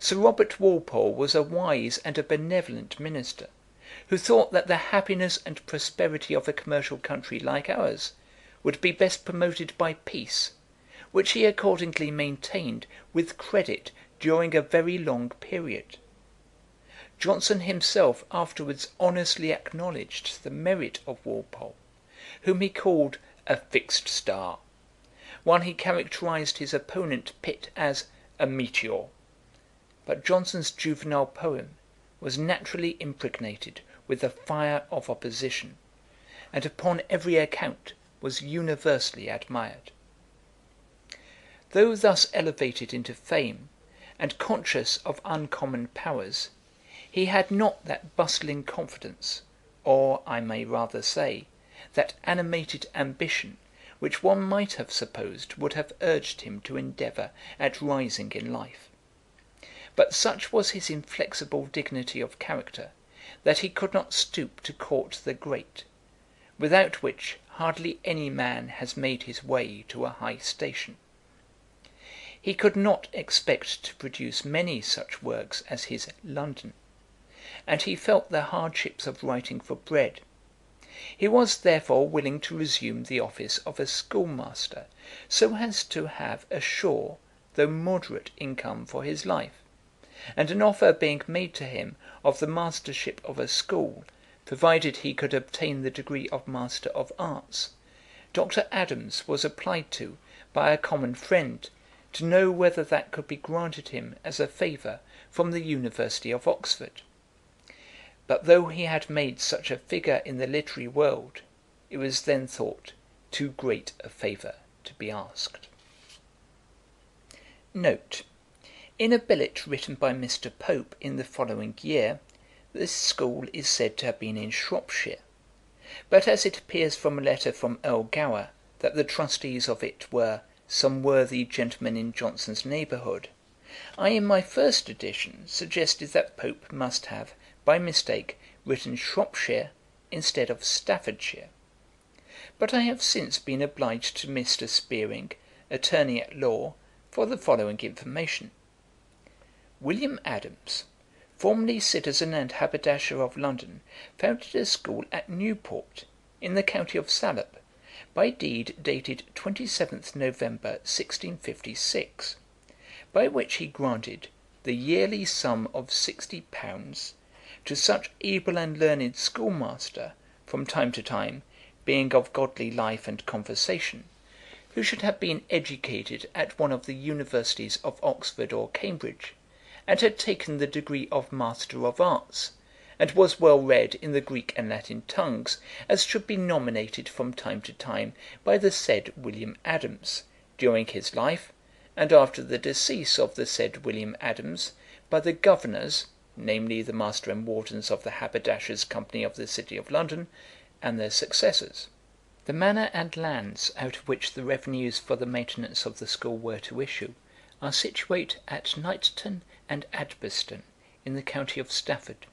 Sir Robert Walpole was a wise and a benevolent minister, who thought that the happiness and prosperity of a commercial country like ours would be best promoted by peace, which he accordingly maintained with credit during a very long period. Johnson himself afterwards honestly acknowledged the merit of Walpole, whom he called a fixed star, while he characterized his opponent Pitt as a meteor. But Johnson's juvenile poem was naturally impregnated with the fire of opposition, and upon every account was universally admired. Though thus elevated into fame, and conscious of uncommon powers, he had not that bustling confidence, or, I may rather say, that animated ambition which one might have supposed would have urged him to endeavour at rising in life. But such was his inflexible dignity of character, that he could not stoop to court the great, without which hardly any man has made his way to a high station. He could not expect to produce many such works as his London, and he felt the hardships of writing for bread. He was therefore willing to resume the office of a schoolmaster, so as to have a sure, though moderate income for his life; and an offer being made to him of the mastership of a school, provided he could obtain the degree of Master of Arts, Dr. Adams was applied to by a common friend, to know whether that could be granted him as a favour from the University of Oxford. But though he had made such a figure in the literary world, it was then thought too great a favour to be asked. Note. In a billet written by Mr. Pope in the following year, this school is said to have been in Shropshire; but as it appears from a letter from Earl Gower that the trustees of it were some worthy gentlemen in Johnson's neighbourhood, I in my first edition suggested that Pope must have, by mistake, written Shropshire instead of Staffordshire. But I have since been obliged to Mr. Spearing, attorney at law, for the following information. William Adams, formerly citizen and haberdasher of London, founded a school at Newport, in the county of Salop, by deed dated 27th November 1656, by which he granted the yearly sum of £60 to such able and learned schoolmaster, from time to time, being of godly life and conversation, who should have been educated at one of the universities of Oxford or Cambridge, and had taken the degree of Master of Arts, and was well read in the Greek and Latin tongues, as should be nominated from time to time by the said William Adams, during his life, and after the decease of the said William Adams, by the governors, namely the Master and Wardens of the Haberdashers' Company of the City of London, and their successors. The manor and lands out of which the revenues for the maintenance of the school were to issue are situate at Knighton and Adbeston, in the county of Stafford.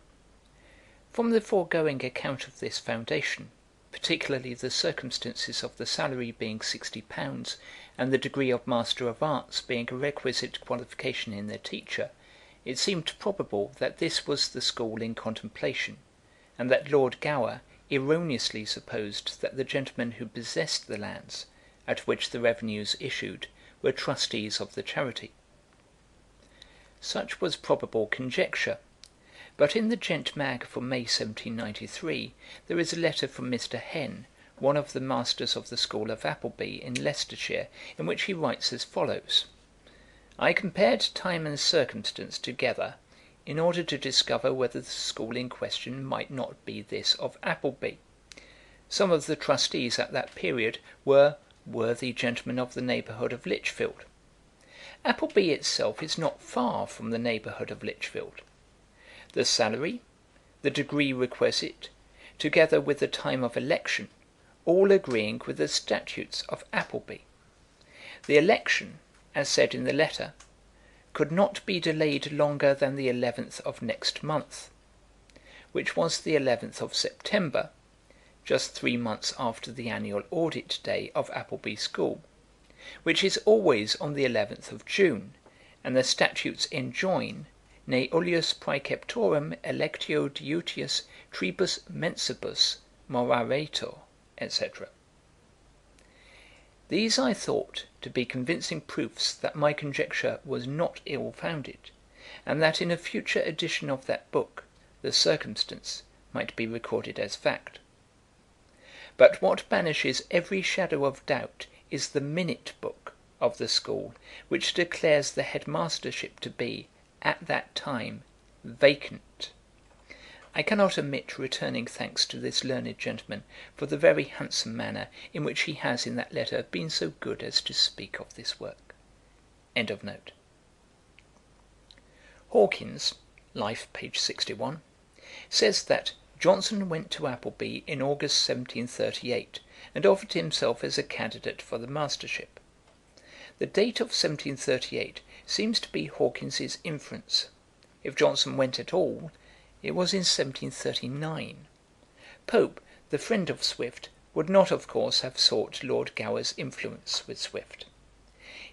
From the foregoing account of this foundation, particularly the circumstances of the salary being £60, and the degree of Master of Arts being a requisite qualification in the teacher, it seemed probable that this was the school in contemplation, and that Lord Gower erroneously supposed that the gentlemen who possessed the lands, at which the revenues issued, were trustees of the charity. Such was probable conjecture, but in the Gent Mag for May 1793 there is a letter from Mr. Henn, one of the masters of the school of Appleby in Leicestershire, in which he writes as follows: "I compared time and circumstance together, in order to discover whether the school in question might not be this of Appleby. Some of the trustees at that period were worthy gentlemen of the neighbourhood of Lichfield. Appleby itself is not far from the neighbourhood of Lichfield. The salary, the degree requisite, together with the time of election, all agreeing with the statutes of Appleby. The election, as said in the letter, could not be delayed longer than the 11th of next month, which was the 11th of September, just 3 months after the annual audit day of Appleby School, which is always on the 11th of June, and the statutes enjoin, ne ullius praeceptorum electio diutius tribus mensibus moraretur, etc. These I thought to be convincing proofs that my conjecture was not ill-founded, and that in a future edition of that book the circumstance might be recorded as fact. But what banishes every shadow of doubt is the minute book of the school, which declares the headmastership to be, at that time, vacant. I cannot omit returning thanks to this learned gentleman for the very handsome manner in which he has in that letter been so good as to speak of this work. End of note. Hawkins, Life, page 61, says that Johnson went to Appleby in August 1738, and offered himself as a candidate for the mastership. The date of 1738 seems to be Hawkins's inference. If Johnson went at all, it was in 1739. Pope, the friend of Swift, would not of course have sought Lord Gower's influence with Swift.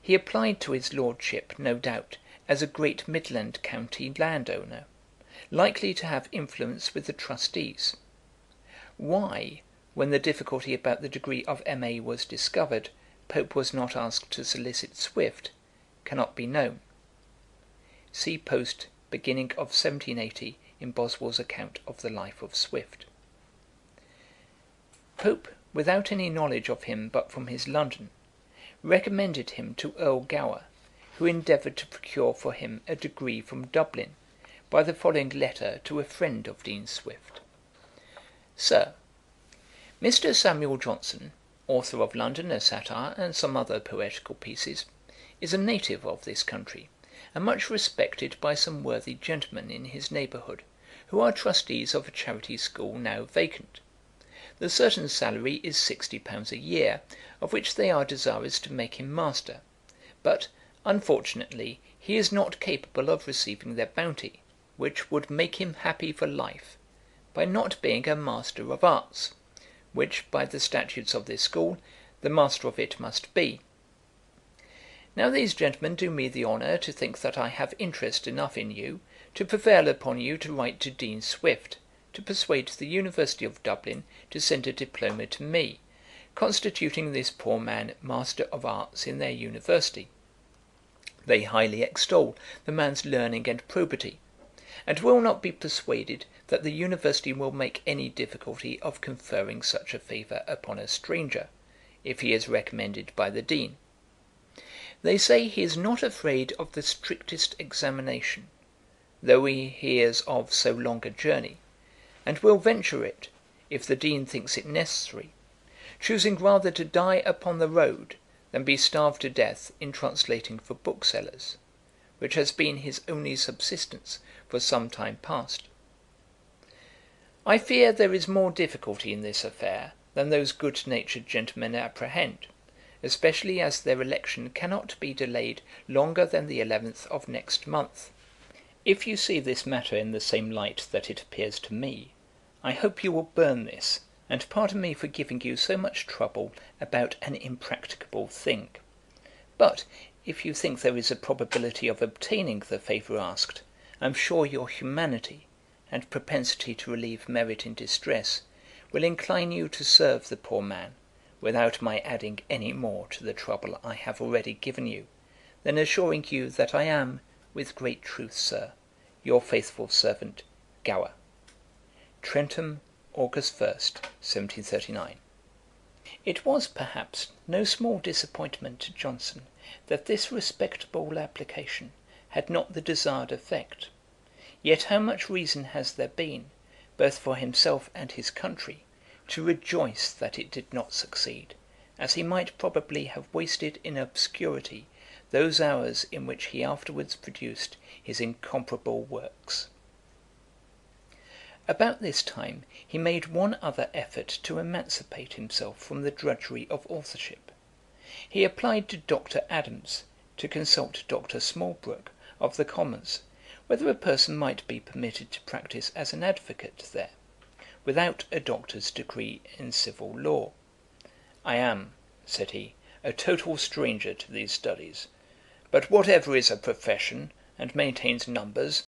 He applied to his lordship, no doubt, as a great Midland county landowner, likely to have influence with the trustees. Why, when the difficulty about the degree of M.A. was discovered, Pope was not asked to solicit Swift, cannot be known. See post beginning of 1780 in Boswell's account of the life of Swift. Pope, without any knowledge of him but from his London, recommended him to Earl Gower, who endeavoured to procure for him a degree from Dublin, by the following letter to a friend of Dean Swift. Sir, Mr. Samuel Johnson, author of London, a Satire, and some other poetical pieces, is a native of this country, and much respected by some worthy gentlemen in his neighbourhood, who are trustees of a charity school now vacant. The certain salary is £60 a year, of which they are desirous to make him master; but, unfortunately, he is not capable of receiving their bounty, which would make him happy for life, by not being a Master of Arts, which, by the statutes of this school, the master of it must be. Now these gentlemen do me the honour to think that I have interest enough in you, to prevail upon you to write to Dean Swift, to persuade the University of Dublin to send a diploma to me, constituting this poor man Master of Arts in their University. They highly extol the man's learning and probity, and will not be persuaded that the University will make any difficulty of conferring such a favour upon a stranger, if he is recommended by the Dean. They say he is not afraid of the strictest examination, though he is of so long a journey, and will venture it, if the Dean thinks it necessary, choosing rather to die upon the road than be starved to death in translating for booksellers, which has been his only subsistence for some time past. I fear there is more difficulty in this affair than those good-natured gentlemen apprehend, especially as their election cannot be delayed longer than the 11th of next month. If you see this matter in the same light that it appears to me, I hope you will burn this, and pardon me for giving you so much trouble about an impracticable thing. But, if you think there is a probability of obtaining the favour asked, I am sure your humanity, and propensity to relieve merit in distress, will incline you to serve the poor man, without my adding any more to the trouble I have already given you, than assuring you that I am, with great truth, Sir, your faithful servant, Gower. Trentham, August 1st, 1739. It was, perhaps, no small disappointment to Johnson that this respectable application had not the desired effect. Yet how much reason has there been, both for himself and his country, to rejoice that it did not succeed, as he might probably have wasted in obscurity those hours in which he afterwards produced his incomparable works. About this time he made one other effort to emancipate himself from the drudgery of authorship. He applied to Dr. Adams, to consult Dr. Smallbrook, of the Commons, whether a person might be permitted to practise as an advocate there, without a doctor's degree in civil law. "I am," said he, "a total stranger to these studies; but whatever is a profession, and maintains numbers,